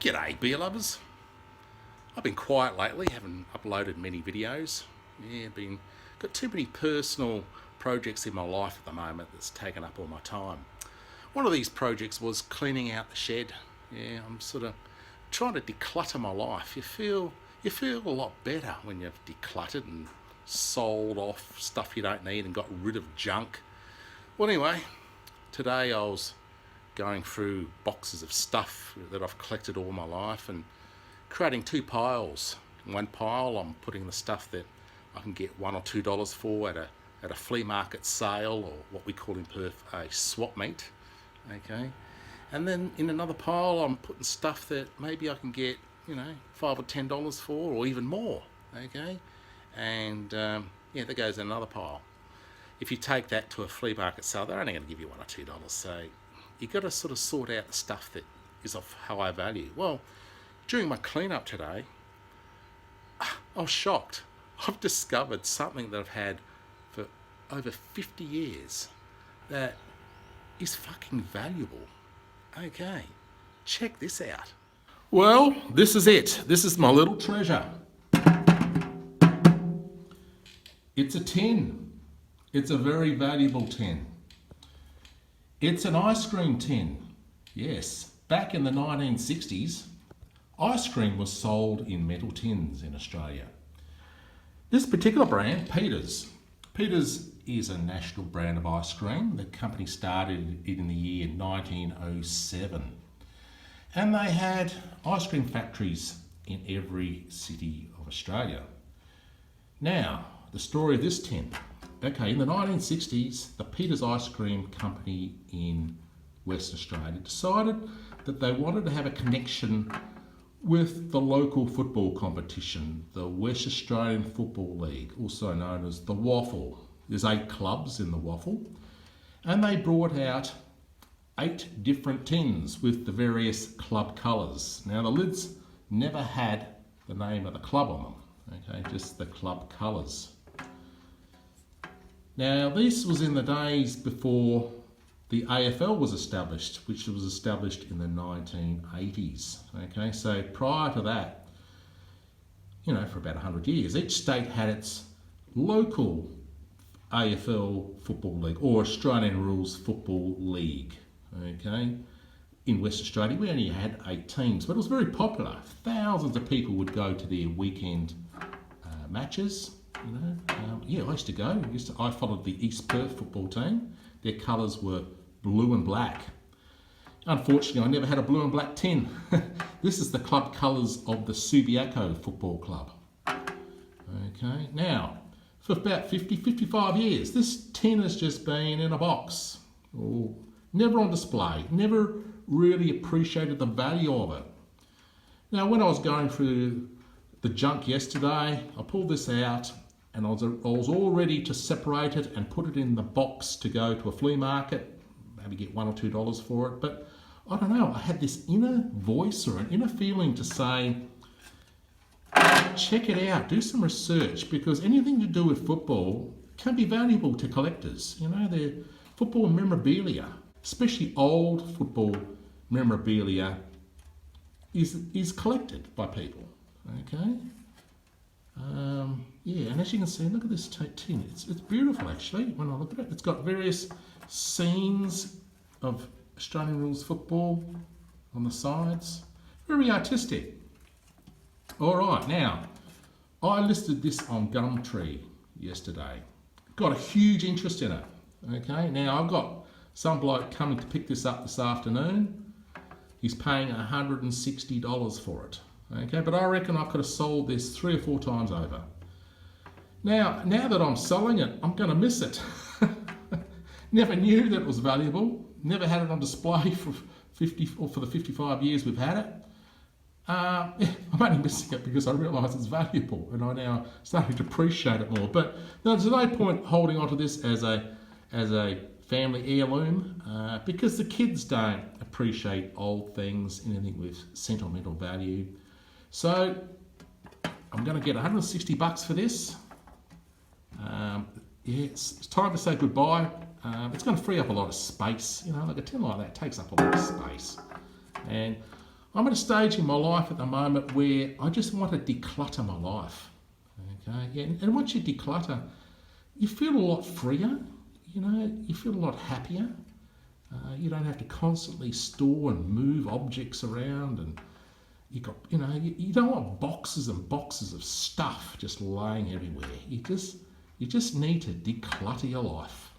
G'day beer lovers. I've been quiet lately, haven't uploaded many videos. Got too many personal projects in my life at the moment that's taken up all my time. One of these projects was cleaning out the shed. I'm sort of trying to declutter my life. You feel a lot better when you've decluttered and sold off stuff you don't need and got rid of junk. Well, anyway, today I was going through boxes of stuff that I've collected all my life and creating two piles. In one pile I'm putting the stuff that I can get $1 or $2 for at a flea market sale, or what we call in Perth a swap meet. Okay, and then in another pile I'm putting stuff that maybe I can get $5 or $10 for, or even more. Okay, and that goes in another pile. If you take that to a flea market sale, they're only going to give you $1 or $2. So you've got to sort of sort out the stuff that is of high value. Well, during my cleanup today, I was shocked. I've discovered something that I've had for over 50 years that is fucking valuable. Okay, check this out. Well, this is it. This is my little treasure. It's a tin. It's a very valuable tin. It's an ice cream tin. Yes, back in the 1960s, ice cream was sold in metal tins in Australia. This particular brand, Peters is a national brand of ice cream. The company started it in the year 1907. And they had ice cream factories in every city of Australia. Now, the story of this tin. Okay, in the 1960s, the Peters Ice Cream Company in Western Australia decided that they wanted to have a connection with the local football competition, the West Australian Football League, also known as the WAFL. There's 8 clubs in the WAFL, and they brought out 8 different tins with the various club colours. Now, the lids never had the name of the club on them, okay, just the club colours. Now, this was in the days before the AFL was established, which was established in the 1980s. Okay, so prior to that, for about 100 years, each state had its local AFL Football League, or Australian Rules Football League. Okay, in West Australia, we only had 8 teams, but it was very popular. Thousands of people would go to their weekend matches. I used to go. I followed the East Perth football team. Their colours were blue and black. Unfortunately, I never had a blue and black tin. This is the club colours of the Subiaco Football Club. Okay, now, for about 55 years, this tin has just been in a box. Never on display. Never really appreciated the value of it. Now, when I was going through the junk yesterday, I pulled this out, and I was all ready to separate it and put it in the box to go to a flea market, maybe get $1 or $2 for it. But I don't know, I had this inner voice or an inner feeling to say, check it out, do some research, because anything to do with football can be valuable to collectors. They're football memorabilia, especially old football memorabilia is collected by people. Okay. And as you can see, look at this tin. It's beautiful, actually, when I look at it. It's got various scenes of Australian rules football on the sides. Very artistic. All right, now, I listed this on Gumtree yesterday. Got a huge interest in it. Okay, now I've got some bloke coming to pick this up this afternoon. He's paying $160 for it. Okay, but I reckon I could have sold this 3 or 4 times over. Now that I'm selling it, I'm going to miss it. Never knew that it was valuable. Never had it on display for the 55 years we've had it. I'm only missing it because I realise it's valuable, and I now starting to appreciate it more. But there's no point holding on to this as a family heirloom, because the kids don't appreciate old things, anything with sentimental value. So I'm going to get $160 for this. It's time to say goodbye. It's going to free up a lot of space. Like a tin like that takes up a lot of space. And I'm at a stage in my life at the moment where I just want to declutter my life. Okay, yeah, and once you declutter, you feel a lot freer. You know, you feel a lot happier. You don't have to constantly store and move objects around, and you don't want boxes and boxes of stuff just laying everywhere. You just need to declutter your life.